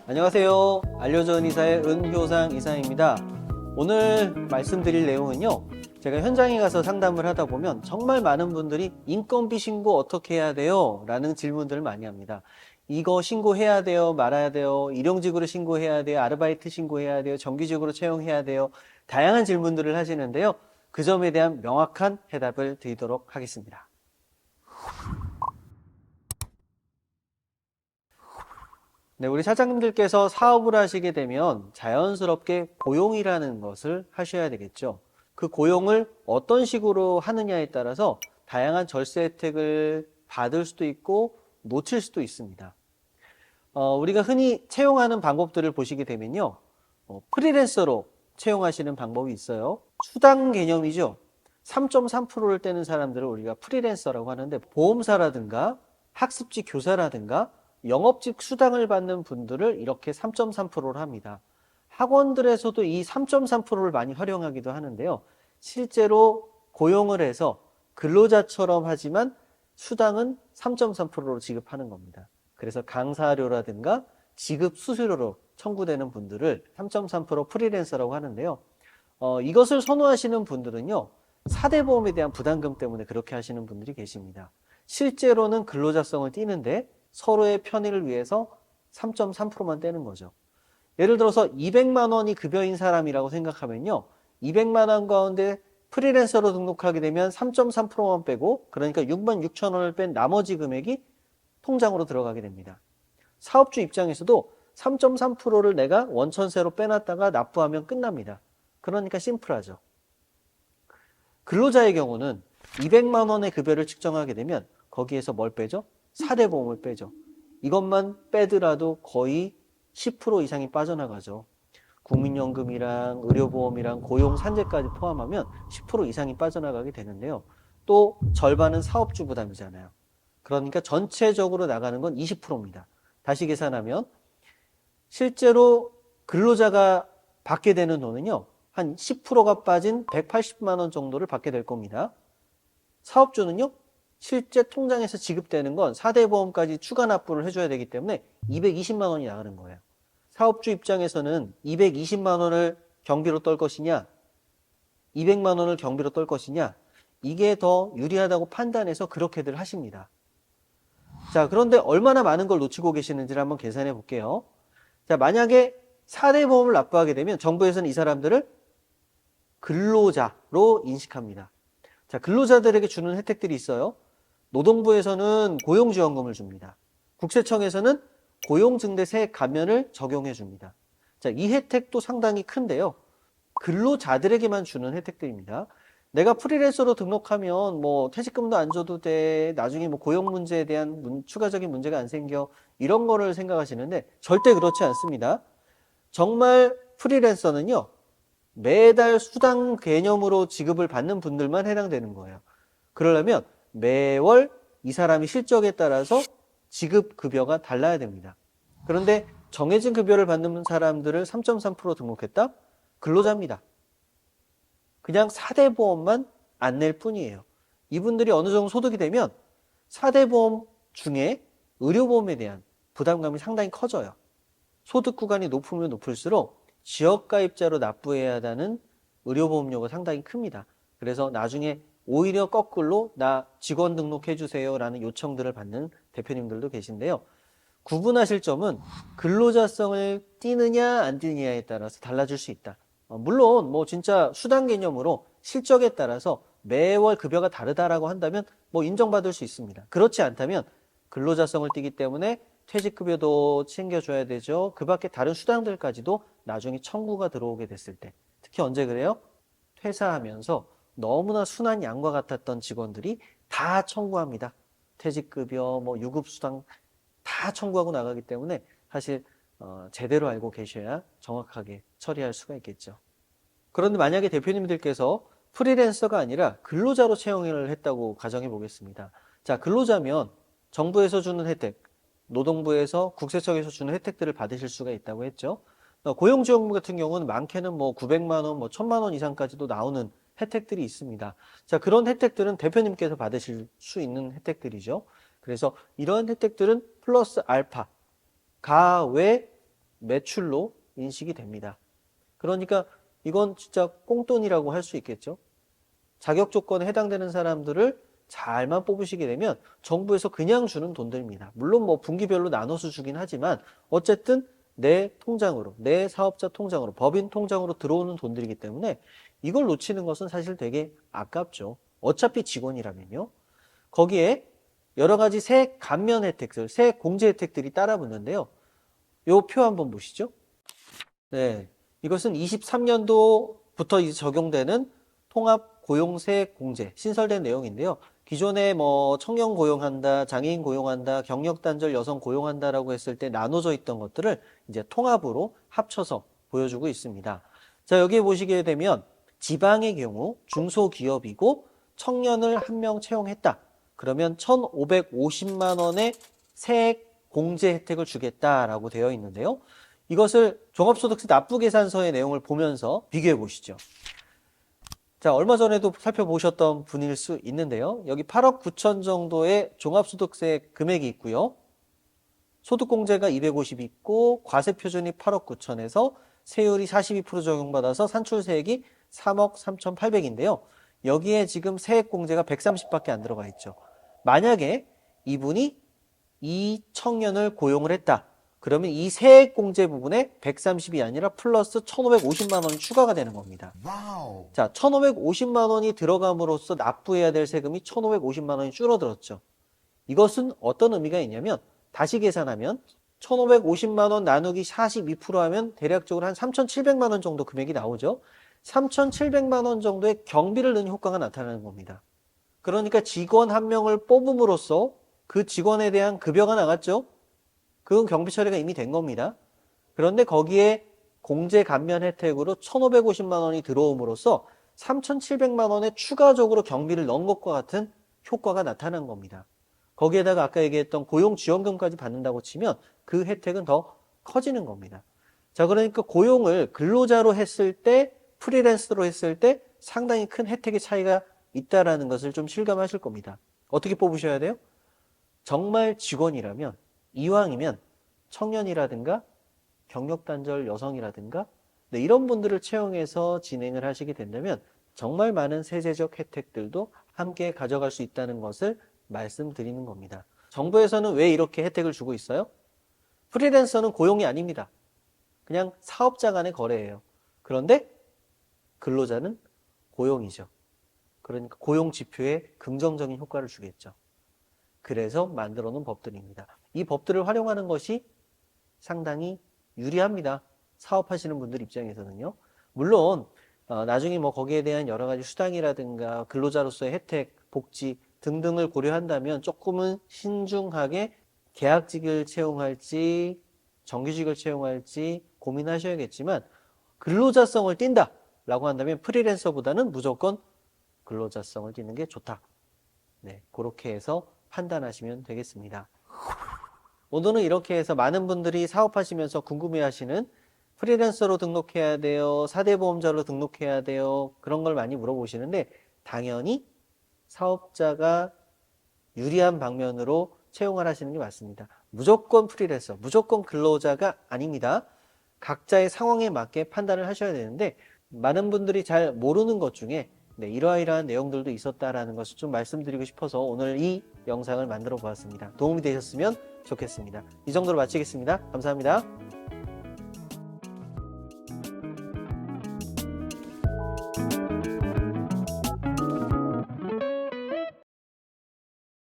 안녕하세요. 알려준 이사의 은효상 이사입니다. 오늘 말씀드릴 내용은요. 제가 현장에 가서 상담을 하다 보면 정말 많은 분들이 인건비 신고 어떻게 해야 돼요? 라는 질문들을 많이 합니다. 이거 신고해야 돼요? 말아야 돼요? 일용직으로 신고해야 돼요? 아르바이트 신고해야 돼요? 정규직으로 채용해야 돼요? 다양한 질문들을 하시는데요. 그 점에 대한 명확한 해답을 드리도록 하겠습니다. 네, 우리 사장님들께서 사업을 하시게 되면 자연스럽게 고용이라는 것을 하셔야 되겠죠. 그 고용을 어떤 식으로 하느냐에 따라서 다양한 절세 혜택을 받을 수도 있고 놓칠 수도 있습니다. 우리가 흔히 채용하는 방법들을 보시게 되면요. 프리랜서로 채용하시는 방법이 있어요. 수당 개념이죠. 3.3%를 떼는 사람들을 우리가 프리랜서라고 하는데 보험사라든가 학습지 교사라든가 영업직 수당을 받는 분들을 이렇게 3.3%를 합니다. 학원들에서도 이 3.3%를 많이 활용하기도 하는데요. 실제로 고용을 해서 근로자처럼 하지만 수당은 3.3%로 지급하는 겁니다. 그래서 강사료라든가 지급 수수료로 청구되는 분들을 3.3% 프리랜서라고 하는데요. 이것을 선호하시는 분들은요. 4대 보험에 대한 부담금 때문에 그렇게 하시는 분들이 계십니다. 실제로는 근로자성을 띠는데 서로의 편의를 위해서 3.3%만 떼는 거죠. 예를 들어서 200만 원이 급여인 사람이라고 생각하면요. 200만 원 가운데 프리랜서로 등록하게 되면 3.3%만 빼고 그러니까 6만 6천 원을 뺀 나머지 금액이 통장으로 들어가게 됩니다. 사업주 입장에서도 3.3%를 내가 원천세로 빼놨다가 납부하면 끝납니다. 그러니까 심플하죠. 근로자의 경우는 200만 원의 급여를 측정하게 되면 거기에서 뭘 빼죠? 4대 보험을 빼죠. 이것만 빼더라도 거의 10% 이상이 빠져나가죠. 국민연금이랑 의료보험이랑 고용산재까지 포함하면 10% 이상이 빠져나가게 되는데요. 또 절반은 사업주 부담이잖아요. 그러니까 전체적으로 나가는 건 20%입니다. 다시 계산하면 실제로 근로자가 받게 되는 돈은요. 한 10%가 빠진 180만 원 정도를 받게 될 겁니다. 사업주는요. 실제 통장에서 지급되는 건 4대 보험까지 추가 납부를 해줘야 되기 때문에 220만 원이 나가는 거예요. 사업주 입장에서는 220만 원을 경비로 떨 것이냐 200만 원을 경비로 떨 것이냐 이게 더 유리하다고 판단해서 그렇게들 하십니다. 자, 그런데 얼마나 많은 걸 놓치고 계시는지를 한번 계산해 볼게요. 자, 만약에 4대 보험을 납부하게 되면 정부에서는 이 사람들을 근로자로 인식합니다. 자, 근로자들에게 주는 혜택들이 있어요. 노동부에서는 고용지원금을 줍니다. 국세청에서는 고용증대세 감면을 적용해 줍니다. 자, 이 혜택도 상당히 큰데요. 근로자들에게만 주는 혜택들입니다. 내가 프리랜서로 등록하면 뭐 퇴직금도 안 줘도 돼. 나중에 뭐 고용 문제에 대한 추가적인 문제가 안 생겨. 이런 거를 생각하시는데 절대 그렇지 않습니다. 정말 프리랜서는요. 매달 수당 개념으로 지급을 받는 분들만 해당되는 거예요. 그러려면 매월 이 사람이 실적에 따라서 지급 급여가 달라야 됩니다. 그런데 정해진 급여를 받는 사람들을 3.3% 등록했다? 근로자입니다. 그냥 4대 보험만 안 낼 뿐이에요. 이분들이 어느 정도 소득이 되면 4대 보험 중에 의료보험에 대한 부담감이 상당히 커져요. 소득 구간이 높으면 높을수록 지역가입자로 납부해야 하는 의료보험료가 상당히 큽니다. 그래서 나중에 오히려 거꾸로 나 직원 등록해주세요 라는 요청들을 받는 대표님들도 계신데요. 구분하실 점은 근로자성을 띠느냐 안 띠느냐에 따라서 달라질 수 있다. 물론 뭐 진짜 수당 개념으로 실적에 따라서 매월 급여가 다르다라고 한다면 뭐 인정받을 수 있습니다. 그렇지 않다면 근로자성을 띠기 때문에 퇴직급여도 챙겨줘야 되죠. 그 밖에 다른 수당들까지도 나중에 청구가 들어오게 됐을 때 특히 언제 그래요? 퇴사하면서 너무나 순한 양과 같았던 직원들이 다 청구합니다. 퇴직급여, 뭐 유급수당 다 청구하고 나가기 때문에 사실 제대로 알고 계셔야 정확하게 처리할 수가 있겠죠. 그런데 만약에 대표님들께서 프리랜서가 아니라 근로자로 채용을 했다고 가정해 보겠습니다. 자, 근로자면 정부에서 주는 혜택, 노동부에서 국세청에서 주는 혜택들을 받으실 수가 있다고 했죠. 고용지원금 같은 경우는 많게는 뭐 900만 원, 뭐 1000만 원 이상까지도 나오는 혜택들이 있습니다. 자, 그런 혜택들은 대표님께서 받으실 수 있는 혜택들이죠. 그래서 이런 혜택들은 플러스 알파, 가외 매출로 인식이 됩니다. 그러니까 이건 진짜 꽁돈이라고 할 수 있겠죠. 자격 조건에 해당되는 사람들을 잘만 뽑으시게 되면 정부에서 그냥 주는 돈들입니다. 물론 뭐 분기별로 나눠서 주긴 하지만 어쨌든 내 통장으로, 내 사업자 통장으로, 법인 통장으로 들어오는 돈들이기 때문에 이걸 놓치는 것은 사실 되게 아깝죠. 어차피 직원이라면요. 거기에 여러 가지 세액 감면 혜택들, 세액 공제 혜택들이 따라 붙는데요. 요 표 한번 보시죠. 네, 이것은 23년도부터 이제 적용되는 통합 고용세액 공제 신설된 내용인데요. 기존에 뭐 청년 고용한다, 장애인 고용한다, 경력 단절 여성 고용한다라고 했을 때 나눠져 있던 것들을 이제 통합으로 합쳐서 보여주고 있습니다. 자, 여기에 보시게 되면 지방의 경우 중소기업이고 청년을 한 명 채용했다. 그러면 1,550만 원의 세액 공제 혜택을 주겠다라고 되어 있는데요. 이것을 종합소득세 납부계산서의 내용을 보면서 비교해 보시죠. 자, 얼마 전에도 살펴보셨던 분일 수 있는데요. 여기 8억 9천 정도의 종합소득세 금액이 있고요. 소득공제가 250 있고 과세표준이 8억 9천에서 세율이 42% 적용받아서 산출세액이 3억 3,800인데요. 여기에 지금 세액공제가 130밖에 안 들어가 있죠. 만약에 이분이 이 청년을 고용을 했다. 그러면 이 세액공제 부분에 130이 아니라 플러스 1,550만 원이 추가가 되는 겁니다. 와우. 자, 1,550만 원이 들어감으로써 납부해야 될 세금이 1,550만 원이 줄어들었죠. 이것은 어떤 의미가 있냐면 다시 계산하면 1,550만 원 나누기 42% 하면 대략적으로 한 3,700만 원 정도 금액이 나오죠. 3,700만 원 정도의 경비를 넣는 효과가 나타나는 겁니다. 그러니까 직원 한 명을 뽑음으로써 그 직원에 대한 급여가 나갔죠. 그건 경비 처리가 이미 된 겁니다. 그런데 거기에 공제 감면 혜택으로 1,550만 원이 들어옴으로써 3,700만 원에 추가적으로 경비를 넣은 것과 같은 효과가 나타난 겁니다. 거기에다가 아까 얘기했던 고용지원금까지 받는다고 치면 그 혜택은 더 커지는 겁니다. 자, 그러니까 고용을 근로자로 했을 때, 프리랜서로 했을 때 상당히 큰 혜택의 차이가 있다라는 것을 좀 실감하실 겁니다. 어떻게 뽑으셔야 돼요? 정말 직원이라면 이왕이면 청년이라든가 경력단절 여성이라든가 이런 분들을 채용해서 진행을 하시게 된다면 정말 많은 세제적 혜택들도 함께 가져갈 수 있다는 것을 말씀드리는 겁니다. 정부에서는 왜 이렇게 혜택을 주고 있어요? 프리랜서는 고용이 아닙니다. 그냥 사업자 간의 거래예요. 그런데 근로자는 고용이죠. 그러니까 고용 지표에 긍정적인 효과를 주겠죠. 그래서 만들어 놓은 법들입니다. 이 법들을 활용하는 것이 상당히 유리합니다. 사업하시는 분들 입장에서는요. 물론 나중에 뭐 거기에 대한 여러 가지 수당이라든가 근로자로서의 혜택, 복지 등등을 고려한다면 조금은 신중하게 계약직을 채용할지 정규직을 채용할지 고민하셔야겠지만 근로자성을 띈다라고 한다면 프리랜서보다는 무조건 근로자성을 띠는 게 좋다. 네, 그렇게 해서 판단하시면 되겠습니다. 오늘은 이렇게 해서 많은 분들이 사업하시면서 궁금해하시는 프리랜서로 등록해야 돼요, 4대 보험자로 등록해야 돼요, 그런 걸 많이 물어보시는데 당연히 사업자가 유리한 방면으로 채용을 하시는 게 맞습니다. 무조건 프리랜서, 무조건 근로자가 아닙니다. 각자의 상황에 맞게 판단을 하셔야 되는데 많은 분들이 잘 모르는 것 중에 이러이러한 내용들도 있었다라는 것을 좀 말씀드리고 싶어서 오늘 이 영상을 만들어 보았습니다. 도움이 되셨으면 좋겠습니다. 이 정도로 마치겠습니다. 감사합니다.